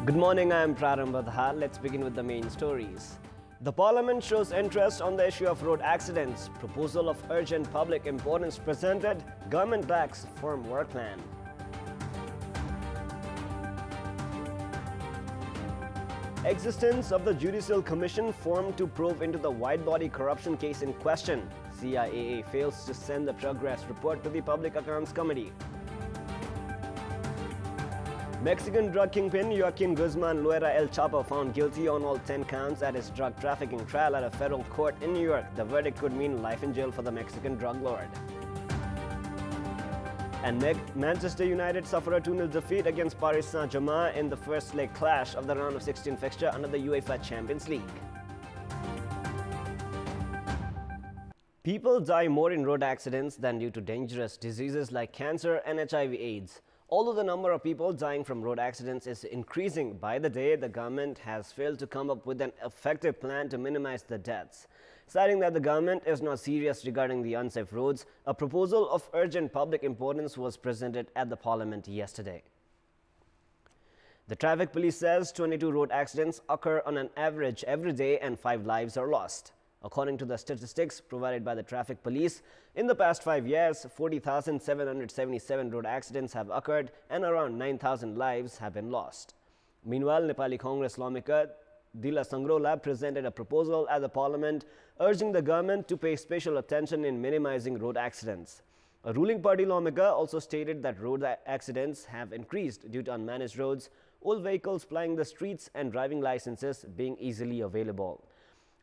Good morning, I am Prarambha Dhar. Let's begin with the main stories. The Parliament shows interest on the issue of road accidents. Proposal of urgent public importance presented. Government backs firm work plan. Existence of the Judicial Commission formed to probe into the wide-body corruption case in question. CIAA fails to send the progress report to the Public Accounts Committee. Mexican drug kingpin Joaquin Guzman Loera El Chapo found guilty on all 10 counts at his drug trafficking trial at a federal court in New York. The verdict could mean life in jail for the Mexican drug lord. And Manchester United suffer a 2-0 defeat against Paris Saint-Germain in the first leg clash of the round of 16 fixture under the UEFA Champions League. People die more in road accidents than due to dangerous diseases like cancer and HIV/AIDS. Although the number of people dying from road accidents is increasing by the day, the government has failed to come up with an effective plan to minimize the deaths. Citing that the government is not serious regarding the unsafe roads, a proposal of urgent public importance was presented at the Parliament yesterday. The traffic police says 22 road accidents occur on an average every day and 5 lives are lost. According to the statistics provided by the traffic police, in the past 5 years, 40,777 road accidents have occurred and around 9,000 lives have been lost. Meanwhile, Nepali Congress lawmaker Dila Sangrola presented a proposal at the Parliament urging the government to pay special attention in minimizing road accidents. A ruling party lawmaker also stated that road accidents have increased due to unmanaged roads, old vehicles plying the streets and driving licenses being easily available.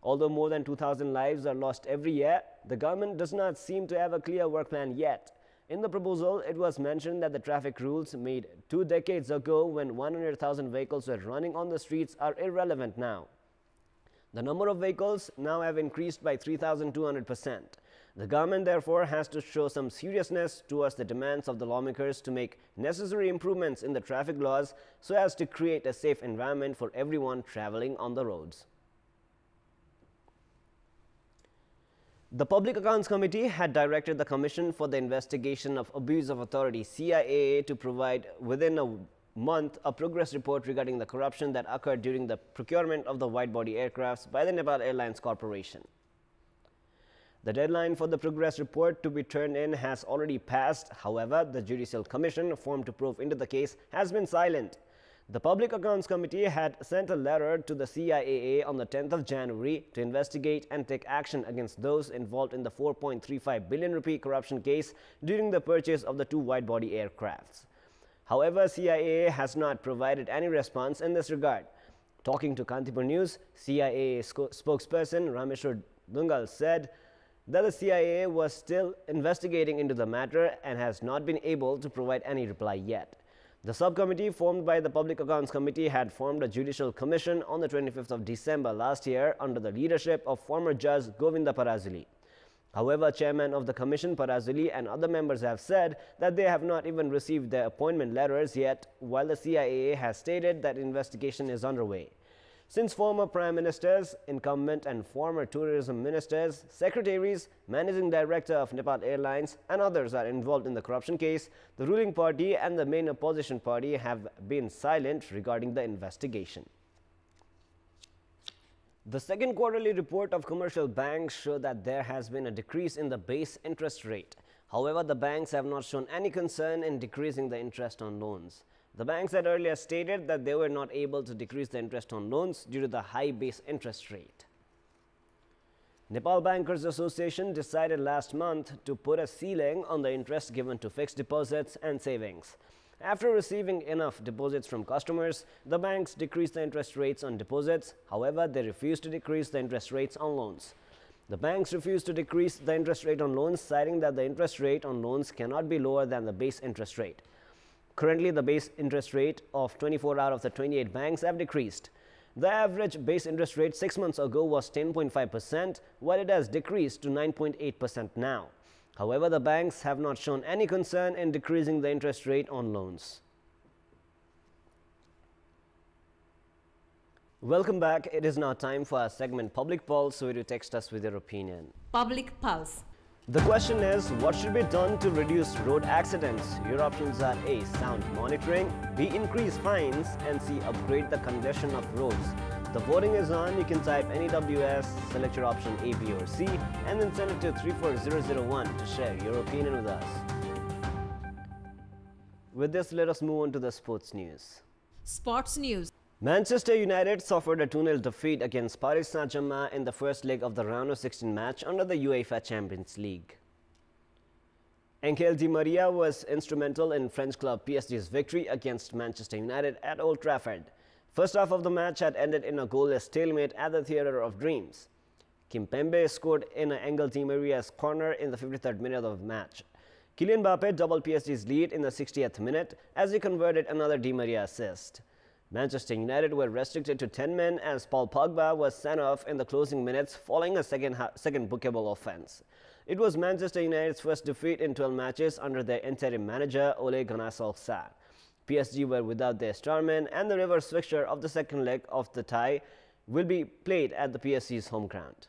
Although more than 2,000 lives are lost every year, the government does not seem to have a clear work plan yet. In the proposal, it was mentioned that the traffic rules made 2 decades ago when 100,000 vehicles were running on the streets are irrelevant now. The number of vehicles now have increased by 3,200%. The government therefore has to show some seriousness towards the demands of the lawmakers to make necessary improvements in the traffic laws so as to create a safe environment for everyone traveling on the roads. The Public Accounts Committee had directed the Commission for the Investigation of Abuse of Authority (CIAA) to provide within a month a progress report regarding the corruption that occurred during the procurement of the wide-body aircrafts by the Nepal Airlines Corporation. The deadline for the progress report to be turned in has already passed. However, the Judicial Commission formed to probe into the case has been silent. The Public Accounts Committee had sent a letter to the CIAA on the 10th of January to investigate and take action against those involved in the 4.35 billion rupee corruption case during the purchase of the 2 wide-body aircrafts. However, CIAA has not provided any response in this regard. Talking to Kantipur News, CIAA spokesperson Rameshwar Dungal said that the CIAA was still investigating into the matter and has not been able to provide any reply yet. The subcommittee formed by the Public Accounts Committee had formed a judicial commission on the 25th of December last year under the leadership of former Judge Govinda Parazuli. However, Chairman of the Commission Parazuli and other members have said that they have not even received their appointment letters yet, while the CIAA has stated that investigation is underway. Since former Prime Ministers, incumbent and former tourism ministers, secretaries, managing director of Nepal Airlines and others are involved in the corruption case, the ruling party and the main opposition party have been silent regarding the investigation. The second quarterly report of commercial banks showed that there has been a decrease in the base interest rate. However, the banks have not shown any concern in decreasing the interest on loans. The banks had earlier stated that they were not able to decrease the interest on loans due to the high base interest rate. Nepal Bankers Association decided last month to put a ceiling on the interest given to fixed deposits and savings. After receiving enough deposits from customers, the banks decreased the interest rates on deposits. However, they refused to decrease the interest rates on loans. The banks refused to decrease the interest rate on loans, citing that the interest rate on loans cannot be lower than the base interest rate. Currently, the base interest rate of 24 out of the 28 banks have decreased. The average base interest rate 6 months ago was 10.5%, while it has decreased to 9.8% now. However, the banks have not shown any concern in decreasing the interest rate on loans. Welcome back. It is now time for our segment Public Pulse, where you text us with your opinion. Public Pulse. The question is, what should be done to reduce road accidents? Your options are A. Sound monitoring, B. Increase fines, and C. Upgrade the condition of roads. The voting is on. You can type any WS, select your option A, B, or C, and then send it to 34001 to share your opinion with us. With this, let us move on to the sports news. Sports news. Manchester United suffered a 2-0 defeat against Paris Saint-Germain in the first leg of the round of 16 match under the UEFA Champions League. Angel Di Maria was instrumental in French club PSG's victory against Manchester United at Old Trafford. First half of the match had ended in a goalless stalemate at the Theatre of Dreams. Kimpembe scored in Angel Di Maria's corner in the 53rd minute of the match. Kylian Mbappe doubled PSG's lead in the 60th minute as he converted another Di Maria assist. Manchester United were restricted to 10 men as Paul Pogba was sent off in the closing minutes following a second bookable offence. It was Manchester United's first defeat in 12 matches under their interim manager Ole Gunnar Solskjaer. PSG were without their star men, and the reverse fixture of the second leg of the tie will be played at the PSG's home ground.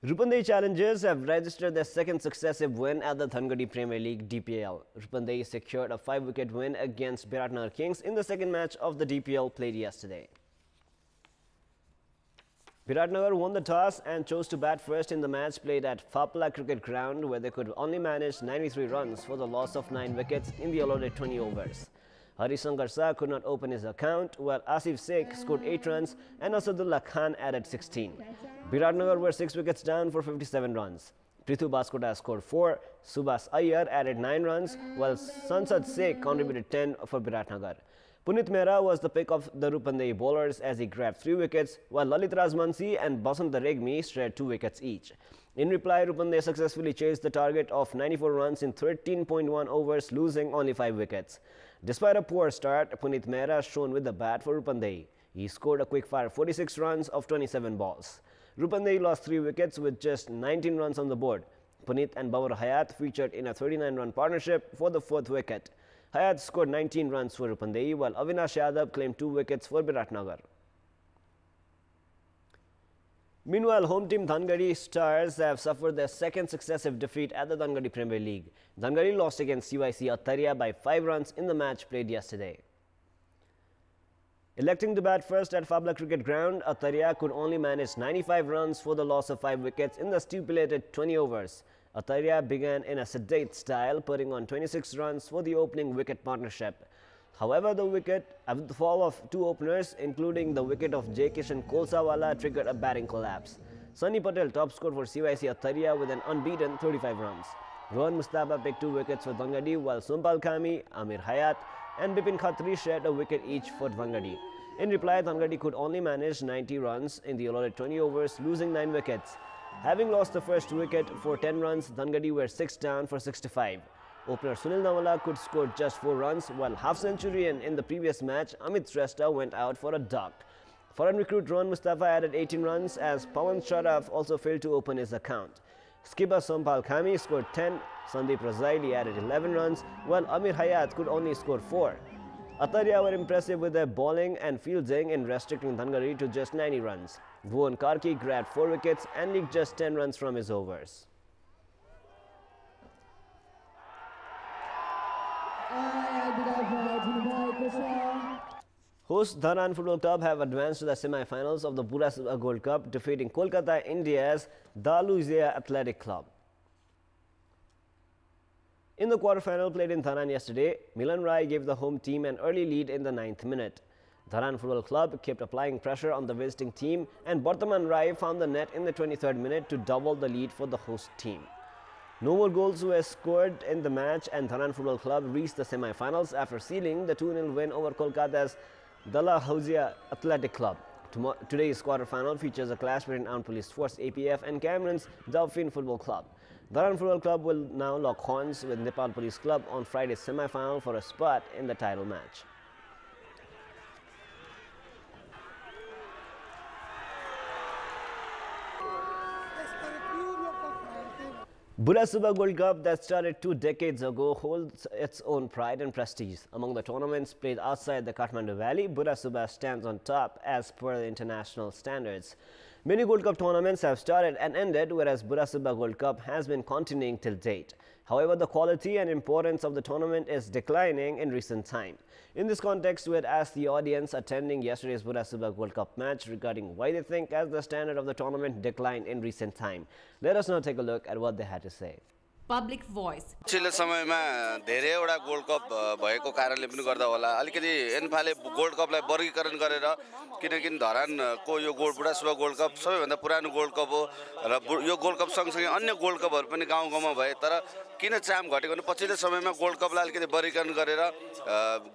Rupandei Challengers have registered their second successive win at the Dhangadi Premier League DPL. Rupandei secured a 5-wicket win against Biratnagar Kings in the second match of the DPL played yesterday. Biratnagar won the toss and chose to bat first in the match played at Fapla Cricket Ground, where they could only manage 93 runs for the loss of 9 wickets in the allotted 20 overs. Harisankar Shah could not open his account, while Asif Sheikh scored 8 runs and Asadullah Khan added 16. Biratnagar were 6 wickets down for 57 runs. Prithu Baskota scored 4, Subhas Iyer added 9 runs, while Sansad Sheikh contributed 10 for Biratnagar. Punit Mehra was the pick of the Rupandei bowlers as he grabbed 3 wickets, while Lalit Rajmansi and Basant Regmi shared 2 wickets each. In reply, Rupandei successfully chased the target of 94 runs in 13.1 overs, losing only 5 wickets. Despite a poor start, Punit Mehra shone with the bat for Rupandei. He scored a quick-fire 46 runs of 27 balls. Rupandei lost 3 wickets with just 19 runs on the board. Punit and Babar Hayat featured in a 39-run partnership for the 4th wicket. Hayat scored 19 runs for Rupandei, while Avinash Yadav claimed 2 wickets for Biratnagar. Meanwhile, home team Dhangadi Stars have suffered their second successive defeat at the Dhangadi Premier League. Dhangadi lost against CYC Attaria by 5 runs in the match played yesterday. Electing to bat first at Fabla Cricket Ground, Attaria could only manage 95 runs for the loss of 5 wickets in the stipulated 20 overs. Attaria began in a sedate style, putting on 26 runs for the opening wicket partnership. However, the fall of 2 openers, including the wicket of J. Kishan Kolsawala, triggered a batting collapse. Sunny Patel top scored for CYC Attaria with an unbeaten 35 runs. Rohan Mustafa picked 2 wickets for Dhangadi, while Sompal Kami, Amir Hayat and Bipin Khatri shared a wicket each for Dhangadi. In reply, Dhangadi could only manage 90 runs in the allotted 20 overs, losing 9 wickets. Having lost the first wicket for 10 runs, Dhangadi were 6 down for 65. Opener Sunil Nawala could score just 4 runs, while half-centurion in the previous match, Amit Shrestha went out for a duck. Foreign recruit Rohan Mustafa added 18 runs as Pawan Sharaf also failed to open his account. Skipper Sompal Kami scored 10, Sandeep Razaili added 11 runs, while Amir Hayat could only score 4. Attaria were impressive with their bowling and fielding in restricting Dhangadi to just 90 runs. Bhuvan Karki grabbed 4 wickets and leaked just 10 runs from his overs. Host Dharan Football Club have advanced to the semi-finals of the Burasuba Gold Cup, defeating Kolkata India's Daluzia Athletic Club. In the quarterfinal played in Dharan yesterday, Milan Rai gave the home team an early lead in the 9th minute. Dharan Football Club kept applying pressure on the visiting team, and Bardhaman Rai found the net in the 23rd minute to double the lead for the host team. No more goals were scored in the match, and Dharan Football Club reached the semi-finals after sealing the 2-0 win over Kolkata's Dalhousie Athletic Club. Today's quarterfinal features a clash between Armed Police Force APF and Cameron's Dauphine Football Club. Dharan Football Club will now lock horns with Nepal Police Club on Friday's semi-final for a spot in the title match. Burasuba Gold Cup that started 2 decades ago holds its own pride and prestige. Among the tournaments played outside the Kathmandu Valley, Burasuba stands on top as per the international standards. Many Gold Cup tournaments have started and ended, whereas Burasuba Gold Cup has been continuing till date. However, the quality and importance of the tournament is declining in recent time. In this context, we had asked the audience attending yesterday's Burasuba Gold Cup match regarding why they think as the standard of the tournament declined in recent time. Let us now take a look at what they had to say. Public voice. पछिल्लो समयमा धेरैवटा gold cup भएको कारणले पनि गर्दा होला अलिकति एन्फाले gold कपलाई वर्गीकरण गरेर किनकि धरानको यो बुढासुबा गोल्ड कप सबैभन्दा पुरानो गोल्ड कप हो र यो गोल्ड कप सँगसँगै अन्य गोल्ड कपहरु पनि गाउँ-गाउँमा भए तर किन चाम घटेको भने पछिल्लो समयमा गोल्ड कपलाई अलिकति वर्गीकरण गरेर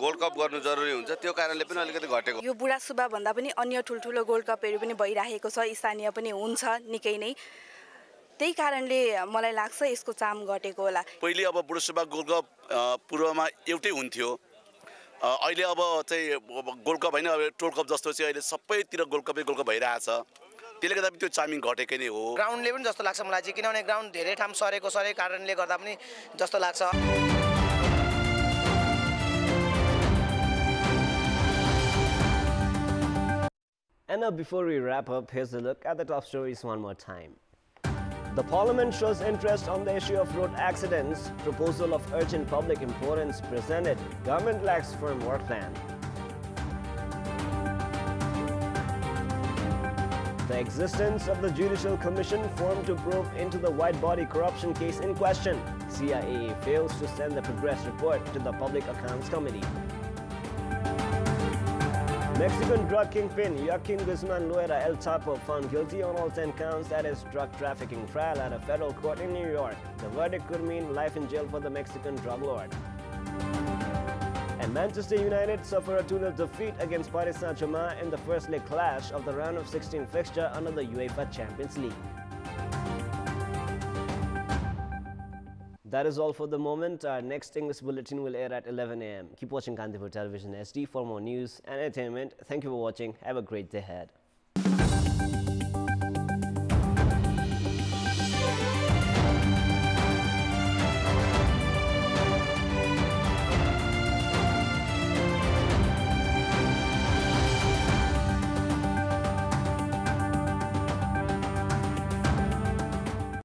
गोल्ड कप गर्नु जरुरी हुन्छ त्यो कारणले पनि अलिकति घटेको यो बुढासुबा भन्दा पनि अन्य ठुलठुलो गोल्ड कपहरु पनि भइराखेको छ स्थानीय पनि हुन्छ निकै नै त्यही कारणले मलाई लाग्छ यसको चाम घटेको होला पहिले अब बुढासुबा गोल्ड कप पूर्वमा एउटै हुन्थ्यो अहिले अब चाहिँ गोल्ड कप हैन अब टोल कप जस्तो चाहिँ अहिले सबैतिर गोल्ड कप भइरहेछ त्यसले गर्दा पनि त्यो चामिङ घटेकै नै हो ग्राउन्डले पनि जस्तो लाग्छ मलाई चाहिँ किनभने ग्राउन्ड धेरै ठाउँ सरेको कारणले गर्दा पनि जस्तो लाग्छ And now before we wrap up, here's a look at the top stories one more time. The Parliament shows interest on the issue of road accidents. Proposal of urgent public importance presented. Government lacks firm work plan. The existence of the Judicial Commission formed to probe into the wide-body corruption case in question. CIA fails to send the progress report to the Public Accounts Committee. Mexican drug kingpin Joaquin Guzman Loera El Chapo found guilty on all 10 counts at his drug trafficking trial at a federal court in New York. The verdict could mean life in jail for the Mexican drug lord. And Manchester United suffer a 2-0 defeat against Paris Saint-Germain in the first leg clash of the round of 16 fixture under the UEFA Champions League. That is all for the moment. Our next English bulletin will air at 11 a.m. Keep watching Kantipur Television SD for more news and entertainment. Thank you for watching. Have a great day ahead.